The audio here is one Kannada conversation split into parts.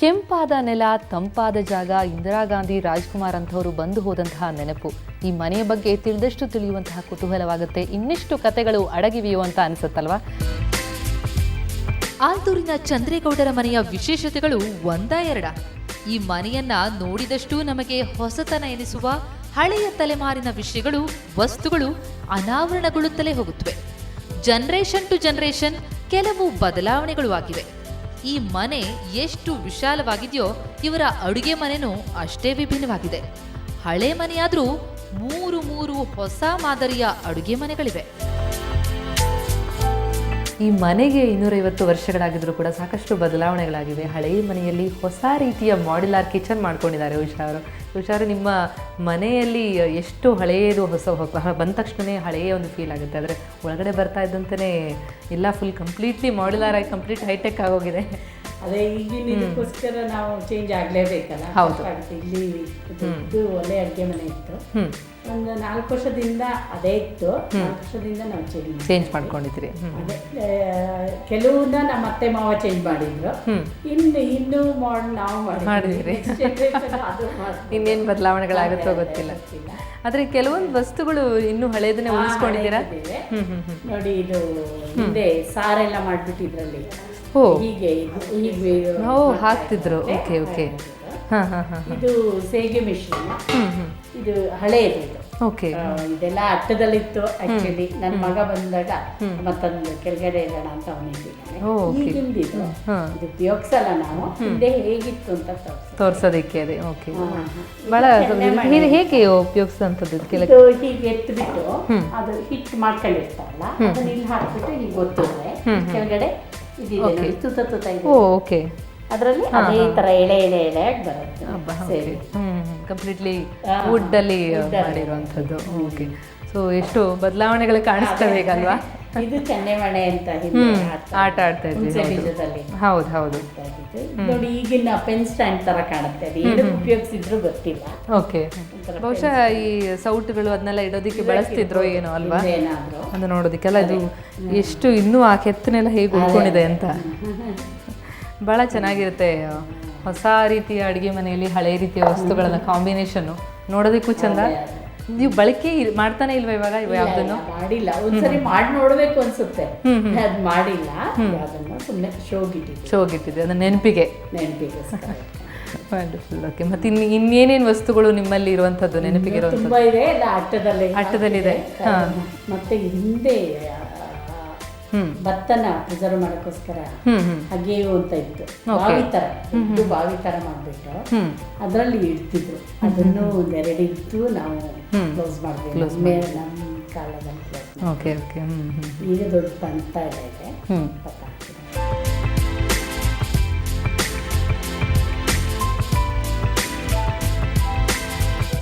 ಕೆಂಪಾದ ನೆಲ, ತಂಪಾದ ಜಾಗ, ಇಂದಿರಾ ಗಾಂಧಿ, ರಾಜ್ಕುಮಾರ್ ಅಂಥವರು ಬಂದು ಹೋದಂತಹ ನೆನಪು. ಈ ಮನೆಯ ಬಗ್ಗೆ ತಿಳಿದಷ್ಟು ತಿಳಿಯುವಂತಹ ಕುತೂಹಲವಾಗುತ್ತೆ. ಇನ್ನಿಷ್ಟು ಕತೆಗಳು ಅಡಗಿವೆಯೋ ಅಂತ ಅನಿಸುತ್ತಲ್ವಾ? ಆಲ್ತೂರಿನ ಚಂದ್ರೇಗೌಡರ ಮನೆಯ ವಿಶೇಷತೆಗಳು ಒಂದ ಎರಡ. ಈ ಮನೆಯನ್ನ ನೋಡಿದಷ್ಟು ನಮಗೆ ಹೊಸತನ ಎನಿಸುವ ಹಳೆಯ ತಲೆಮಾರಿನ ವಿಷಯಗಳು, ವಸ್ತುಗಳು ಅನಾವರಣಗೊಳ್ಳುತ್ತಲೇ ಹೋಗುತ್ತವೆ. ಜನರೇಷನ್ ಟು ಜನರೇಷನ್ ಕೆಲವು ಬದಲಾವಣೆಗಳು ಆಗಿವೆ. ಈ ಮನೆ ಎಷ್ಟು ವಿಶಾಲವಾಗಿದೆಯೋ ಇವರ ಅಡುಗೆ ಮನೆನೂ ಅಷ್ಟೇ ವಿಭಿನ್ನವಾಗಿದೆ. ಹಳೆ ಮನೆಯಾದ್ರೂ ಮೂರು ಹೊಸ ಮಾದರಿಯ ಅಡುಗೆ ಮನೆಗಳಿವೆ. ಈ ಮನೆಗೆ 250 ವರ್ಷಗಳಾಗಿದ್ರೂ ಕೂಡ ಸಾಕಷ್ಟು ಬದಲಾವಣೆಗಳಾಗಿವೆ. ಹಳೆಯ ಮನೆಯಲ್ಲಿ ಹೊಸ ರೀತಿಯ ಮಾಡ್ಯುಲರ್ ಕಿಚನ್ ಮಾಡ್ಕೊಂಡಿದ್ದಾರೆ ಉಷಾ ಅವರು. ನಿಮ್ಮ ಮನೆಯಲ್ಲಿ ಎಷ್ಟು ಹಳೆಯದು ಹೊಸ ಬಂದ ತಕ್ಷಣವೇ ಹಳೆಯ ಒಂದು ಫೀಲ್ ಆಗುತ್ತೆ. ಆದರೆ ಒಳಗಡೆ ಬರ್ತಾ ಇದ್ದಂತೆಯೇ ಎಲ್ಲ ಫುಲ್ ಕಂಪ್ಲೀಟ್ಲಿ ಮಾಡ್ಯುಲರ್ ಆಗಿ ಕಂಪ್ಲೀಟ್ ಹೈಟೆಕ್ ಆಗೋಗಿದೆ. ಅದೇ ಈಗಿನ ಇದಕ್ಕೋಸ್ಕರ ನಾವು ಚೇಂಜ್ ಆಗಲೇಬೇಕಲ್ಲ. ಹೌದು. ಇಲ್ಲಿ ಒಳ್ಳೆ ಅಡುಗೆ ಮನೆ ಇತ್ತು. ಒಂದು 4 ವರ್ಷದಿಂದ ಅದೇ ಇತ್ತು. 4 ವರ್ಷದಿಂದ ನಾವು ಚೇಂಜ್ ಮಾಡ್ಕೊಂಡಿದ್ರಿ. ಅದೇ ಕೆಲವನ್ನ ನಮ್ಮ ಅತ್ತೆ ಮಾವ ಚೇಂಜ್ ಮಾಡಿದ್ರು. ಇನ್ನು ನಾವು ಮಾಡಿದ್ರಿ. ಇನ್ನೇನು ಬದಲಾವಣೆಗಳಾಗುತ್ತೋ ಗೊತ್ತಿಲ್ಲ. ಆದ್ರೆ ಕೆಲವೊಂದು ವಸ್ತುಗಳು ಇನ್ನೂ ಹಳೇದನ್ನೇ ಉಳಿಸ್ಕೊಂಡಿದ್ದೀರಾ. ನೋಡಿ, ಇದು ಹಿಂದೆ ಸಾರೆಲ್ಲ ಮಾಡ್ಬಿಟ್ಟಿದ್ರಲ್ಲಿ ಹೀಗೆ ಹಾಕ್ತಿದ್ರು. Okay okay. ಇದು ಸೇಗೆ ಮಿಷನ್. ಇದು ಹಳೆಯದು. ಓಕೆ. ಇದೆಲ್ಲ ಅಟ್ಟದಲ್ಲಿತ್ತು. ಆಕ್ಚುಲಿ ನನ್ನ ಮಗ ಬಂದಾಗ ಮತ್ತೊಂದು ಕೆಳಗಡೆ ಇರೋಣ ಅಂತ ಅವನಿದ್ದಾನೆ. ಇದು ಉಪಯೋಗಿಸಲ್ಲ ನಾವು. ಹಿಂದೆ ಹೇಗಿತ್ತು ಅಂತ ತೋರ್ಸೋದಕ್ಕೆ. ಅದೇ ಓಕೆ. ಬಹಳ ಹೇಗೆ ಉಪಯೋಗಿಸೋಂಥದ್ದು? ಹೀಗೆ ಎತ್ಬಿಟ್ಟು ಅದು ಹಿಟ್ ಮಾಡ್ಕೊಂಡಿರ್ತಾರಲ್ಲ, ಅದನ್ನ ಇಲ್ಲಿ ಹಾಕ್ಬಿಟ್ಟು ಹೀಗೆ ಗೊತ್ತಿದ್ರೆ ಕೆಳಗಡೆ ಓಕೆ. ಅದರಲ್ಲಿ ಅದೇ ತರ ಎಳೆ ಬರುತ್ತೆ. ಕಂಪ್ಲೀಟ್ಲಿ ವುಡ್ ಅಲ್ಲಿ ಮಾಡಿರುವಂಥದ್ದು. ಓಕೆ. ಸೊ ಎಷ್ಟು ಬದಲಾವಣೆಗಳು ಕಾಣಿಸ್ತವೆ ಈಗಲ್ವಾ? ಇದು ಚೆನ್ನೆಮಣೆ ಅಂತ ಆಟ ಆಡ್ತಾ ಇದ್ವಿ. ಹೌದು ಹೌದು. ನೋಡಿ, ಈಗಿನ ಪೆನ್ ಸ್ಟ್ಯಾಂಡ್ ತರ ಕಾಣುತ್ತೆ. ಅದು ಏನು ಉಪಯೋಗಿಸಿದ್ರು ಗೊತ್ತಿಲ್ಲ. ಓಕೆ. ಬಹುಶಃ ಈ ಸೌಟುಗಳು ಅದನ್ನೆಲ್ಲ ಇಡೋದಿಕ್ಕೆ ಬಳಸ್ತಿದ್ರು ಏನೋ ಅಲ್ವಾ? ಅದು ನೋಡೋದಿಕ್ಕೆಲ್ಲ ಇದು ಎಷ್ಟು ಇನ್ನೂ ಆ ಕೆತ್ತನೆಲ್ಲ ಹೇಗೆ ಉಳ್ಕೊಂಡಿದೆ ಅಂತ ಭಾಳ ಚೆನ್ನಾಗಿರುತ್ತೆ. ಹೊಸ ರೀತಿಯ ಅಡುಗೆ ಮನೆಯಲ್ಲಿ ಹಳೆ ರೀತಿಯ ವಸ್ತುಗಳ ಕಾಂಬಿನೇಷನ್ನು ನೋಡೋದಕ್ಕೂ ಚಂದ. ನೀವು ಬಳಕೆ ಮಾಡ್ತಾನೆ ಇಲ್ವಾ ಇವಾಗ? ಯಾವುದನ್ನು ಮಾಡಿಲ್ಲ. ಒಂದ್ಸರಿ ಮಾಡಿ ನೋಡ್ಬೇಕು ಅನ್ಸುತ್ತೆ. ಅದು ಮಾಡಿಲ್ಲ. ಅದನ್ನ ಸುಮ್ಮನೆ ಶೋಗಿಟ್ಟಿದೆ, ಅದನ್ನ ನೆನಪಿಗೆ. ವಂಡರ್ಫುಲ್. ಓಕೆ. ಮತ್ತೆ ಇನ್ನೇನೇನು ವಸ್ತುಗಳು ನಿಮ್ಮಲ್ಲಿ ಇರುವಂಥದ್ದು ನೆನಪಿಗೆ ಇರುವಂಥದ್ದು? ತುಂಬಾ ಇದೆ. ಎಲ್ಲ ಅಟ್ಟದಲ್ಲಿದೆ. ಮತ್ತೆ ಹಿಂದೆ ಭತ್ತನ ಪ್ರಿಸರ್ವ್ ಮಾಡೋಕ್ಕೋಸ್ಕರ ಹಗೆಯು ಅಂತ ಇತ್ತು. ಬಾವಿ ತರ ಮಾಡ್ಬಿಟ್ಟು ಅದರಲ್ಲಿ ಇಡ್ತಿದ್ರು. ಅದನ್ನು ಒಂದೆರಡು ಇದ್ದು ನಾವು ಕ್ಲೋಸ್ ಮಾಡಿದ್ವಿ ನಮ್ಮ ಕಾಲದಲ್ಲಿ. Okay okay. ಈಗ ದೊಡ್ಡ ಪಂತ ಎಲ್ಲ ಇದೆ.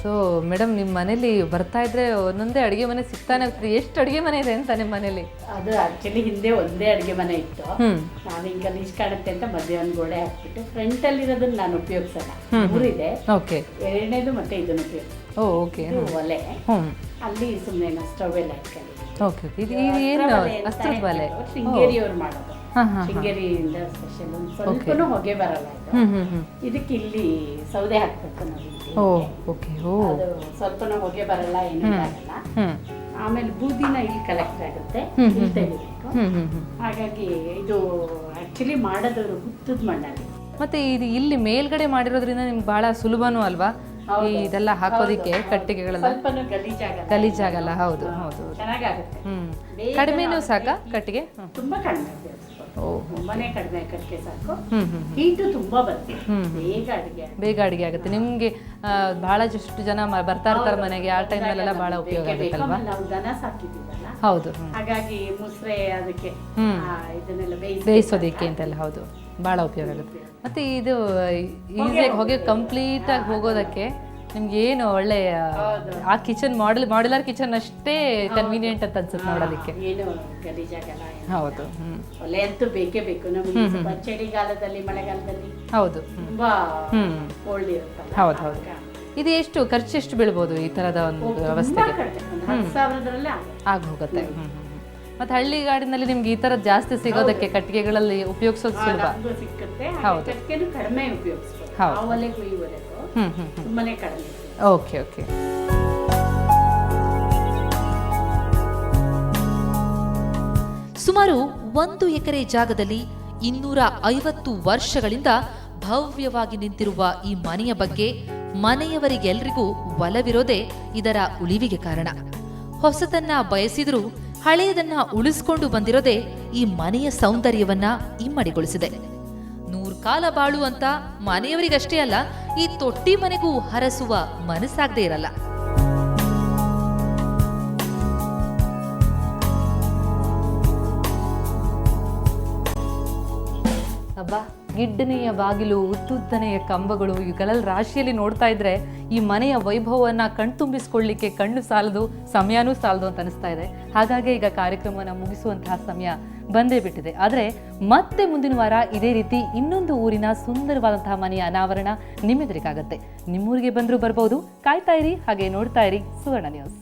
ಸೊ ಮೇಡಮ್, ನಿಮ್ಮ ಮನೇಲಿ ಬರ್ತಾ ಇದ್ರೆ ಒಂದೊಂದೇ ಅಡುಗೆ ಮನೆ ಸಿಗ್ತಾನೆ ಹೋಗ್ತದೆ. ಎಷ್ಟು ಅಡುಗೆ ಮನೆ ಇದೆ ಅಂತ ನಿಮ್ಮ ಮನೇಲಿ? ಅದು ಆಕ್ಚುಲಿ ಹಿಂದೆ ಒಂದೇ ಅಡುಗೆ ಮನೆ ಇತ್ತು. ನಾವೀಗ ಗಲೀಜ್ ಕಾಣುತ್ತೆ ಅಂತ ಮಧ್ಯೆ ಒಂದು ಗೋಡೆ ಹಾಕ್ಬಿಟ್ಟು ಫ್ರಂಟ್ ಅಲ್ಲಿ ಇರೋದನ್ನ ನಾನು ಉಪಯೋಗಿಸಲ್ಲ. ಮೂರಿದೆ. ಓಕೆ. ಎರಡನೇದು ಮತ್ತೆ ಇದನ್ನು ಉಪಯೋಗಿಸ. ಓಕೆ. ಒಲೆ. ಅಲ್ಲಿ ಸುಮ್ಮನೆ ಸ್ಟವ್ ಎಲ್ಲ ಇಟ್ಕೊಂಡಿದ್ದೆ. ಓಕೆ. ಇದು ಏನು ಅಸ್ತ್ರದ ಒಲೆ? ಶೃಂಗೇರಿಯವ್ರು ಮಾಡೋದು. ಶೃಂಗೇರಿಯಿಂದ ಸ್ಪೆಷಲ್. ಸ್ವಲ್ಪನೂ ಹೊಗೆ ಬರಲ್ಲ. ಇದಕ್ಕೆ ಇಲ್ಲಿ ಸೌದೆ ಹಾಕ್ಬೇಕು ನಾವು. ಅದು ಸ್ವಲ್ಪನೂ ಹೊಗೆ ಬರಲ್ಲ, ಏನೂ ಆಗಲ್ಲ. ಆಮೇಲೆ ಬೂದಿನ ಇಲ್ಲಿ ಕಲೆಕ್ಟ್ ಆಗುತ್ತೆ, ಇಲ್ಲಿ ತೆಗಿಬೇಕು. ಹಾಗಾಗಿ ಇದು ಆಕ್ಚುಲಿ ಮಾಡೋದವರು ಹುತ್ತದ ಮಣ್ಣಲ್ಲಿ. ಮತ್ತೆ ಇದು ಇಲ್ಲಿ ಮೇಲ್ಗಡೆ ಮಾಡಿರೋದ್ರಿಂದ ನಿಮ್ಗೆ ಬಹಳ ಸುಲಭನೂ ಅಲ್ವಾ ಇದೆಲ್ಲ ಹಾಕೋದಿಕ್ಕೆ? ಕಟ್ಟಿಗೆಗಳೆಲ್ಲ ಗಲೀಜಾಗಲ್ಲ. ಹೌದು ಹೌದು. ಚೆನ್ನಾಗಾಗುತ್ತೆ. ಕಡಿಮೆನೂ ಸಾಕಾ ಕಟ್ಟಿಗೆ? ತುಂಬಾ ಕಡಿಮೆ. ತುಂಬಾನೇ ಕಡಿಮೆ ಕಟ್ಟಿಗೆ ಸಾಕು. ಹೀಟು ತುಂಬಾ ಬರುತ್ತೆ. ಬೇಗ ಅಡಿಗೆ ಆಗುತ್ತೆ. ನಿಮ್ಗೆ ಬಹಳಷ್ಟು ಜನ ಬರ್ತಾ ಇರ್ತಾರೆ ಮನೆಗೆ. ಆ ಟೈಮಲ್ಲೆಲ್ಲ ಬಹಳ ಉಪಯೋಗ ಆಗುತ್ತಲ್ವಾ? ನಾವು ದನ ಸಾಕಿದ್ದೀವಲ್ಲ, ಹೌದು. ಹಾಗಾಗಿ ಮುಸ್ರೆ ಅದಕ್ಕೆ ಇದನ್ನೆಲ್ಲ ಬೇಯಿಸೋದಿಕ್ಕೆ ಅಂತೆಲ್ಲ. ಹೌದು, ಬಹಳ ಉಪಯೋಗ ಆಗುತ್ತೆ. ಮತ್ತೆ ಇದು ಈಸಿಯಾಗಿ ಹೊಗೆ ಕಂಪ್ಲೀಟ್ ಆಗಿ ಹೋಗೋದಕ್ಕೆ ನಿಮ್ಗೆ ಏನು ಒಳ್ಳೆ ಆ ಕಿಚನ್ ಮಾಡ್ಯುಲರ್ ಕಿಚನ್ ಅಷ್ಟೇ ಕನ್ವೀನಿಯಂಟ್ ಅಂತ ಅನ್ಸುತ್ತೆ ನೋಡೋದಕ್ಕೆ. ಏನು ಗಲೀಜಾಗಲ್ಲ. ಹೌದು. ಒಲೆ ಅಂತೂ ಬೇಕೇ ಬೇಕು ನಮಗೆ. ಚಳಿಗಾಲದಲ್ಲಿ, ಮಳೆಗಾಲದಲ್ಲಿ ಹೌದು ತುಂಬಾ ಕೋಲ್ಡ್ ಇರುತ್ತಲ್ಲ. ಹೌದು ಹೌದು. ಇದು ಎಷ್ಟು ಖರ್ಚು ಎಷ್ಟು ಬೀಳ್ಬೋದು ಈ ತರದ ಒಂದು ವ್ಯವಸ್ಥೆಗೆ? 10,000 ಆಗಿ ಹೋಗುತ್ತೆ. ಮತ್ತೆ ಹಳ್ಳಿಗಾಡಿನಲ್ಲಿ ನಿಮ್ಗೆ ಈ ಥರದ್ದು ಜಾಸ್ತಿ ಸಿಗೋದಕ್ಕೆ ಕಟ್ಟಿಗೆಗಳಲ್ಲಿ ಉಪಯೋಗಿಸೋದು ಸುಲಭ. ನಮ್ಗೂ ಸಿಕ್ಕುತ್ತೆ. ಹೌದು. ಕಟ್ಟಿಗೆನೂ ಕಡಿಮೆ ಉಪಯೋಗಿಸ್ಬೋದು. ಹೌದು. ಆ ಒಲೆಗೂ ಈ ಒಲೆಗೂ ತುಂಬಾನೇ ಕಡಿಮೆ. Okay okay. ಸುಮಾರು 1 ಎಕರೆ ಜಾಗದಲ್ಲಿ 250 ವರ್ಷಗಳಿಂದ ಭವ್ಯವಾಗಿ ನಿಂತಿರುವ ಈ ಮನೆಯ ಬಗ್ಗೆ ಮನೆಯವರಿಗೆಲ್ರಿಗೂ ಒಲವಿರೋದೇ ಇದರ ಉಳಿವಿಗೆ ಕಾರಣ. ಹೊಸತನ್ನ ಬಯಸಿದ್ರೂ ಹಳೆಯದನ್ನ ಉಳಿಸ್ಕೊಂಡು ಬಂದಿರೋದೇ ಈ ಮನೆಯ ಸೌಂದರ್ಯವನ್ನ ಇಮ್ಮಡಿಗೊಳಿಸಿದೆ. 100 ಕಾಲ ಬಾಳು ಅಂತ ಮನೆಯವರಿಗಷ್ಟೇ ಅಲ್ಲ, ಈ ತೊಟ್ಟಿ ಮನೆಗೂ ಹರಸುವ ಮನಸ್ಸಾಗದೇ ಇರಲ್ಲ. ಅಬ್ಬಾ, ಗಿಡ್ಡನೆಯ ಬಾಗಿಲು, ಉದ್ದುದ್ದನೆಯ ಕಂಬಗಳು, ಇವುಗಳಲ್ಲಿ ರಾಶಿಯಲ್ಲಿ ನೋಡ್ತಾ ಇದ್ರೆ ಈ ಮನೆಯ ವೈಭವವನ್ನು ಕಣ್ತುಂಬಿಸ್ಕೊಳ್ಳಿಕ್ಕೆ ಕಣ್ಣು ಸಾಲದು, ಸಮಯನೂ ಸಾಲದು ಅಂತ ಅನಿಸ್ತಾ ಇದೆ. ಹಾಗಾಗಿ ಈಗ ಕಾರ್ಯಕ್ರಮವನ್ನು ಮುಗಿಸುವಂತಹ ಸಮಯ ಬಂದೇ ಬಿಟ್ಟಿದೆ. ಆದರೆ ಮತ್ತೆ ಮುಂದಿನ ವಾರ ಇದೇ ರೀತಿ ಇನ್ನೊಂದು ಊರಿನ ಸುಂದರವಾದಂತಹ ಮನೆಯ ಅನಾವರಣ ನಿಮ್ಮೆದುರಿಗಾಗತ್ತೆ. ನಿಮ್ಮೂರಿಗೆ ಬಂದರೂ ಬರ್ಬೋದು. ಕಾಯ್ತಾ ಇರಿ, ಹಾಗೆ ನೋಡ್ತಾ ಇರಿ ಸುವರ್ಣ ನ್ಯೂಸ್.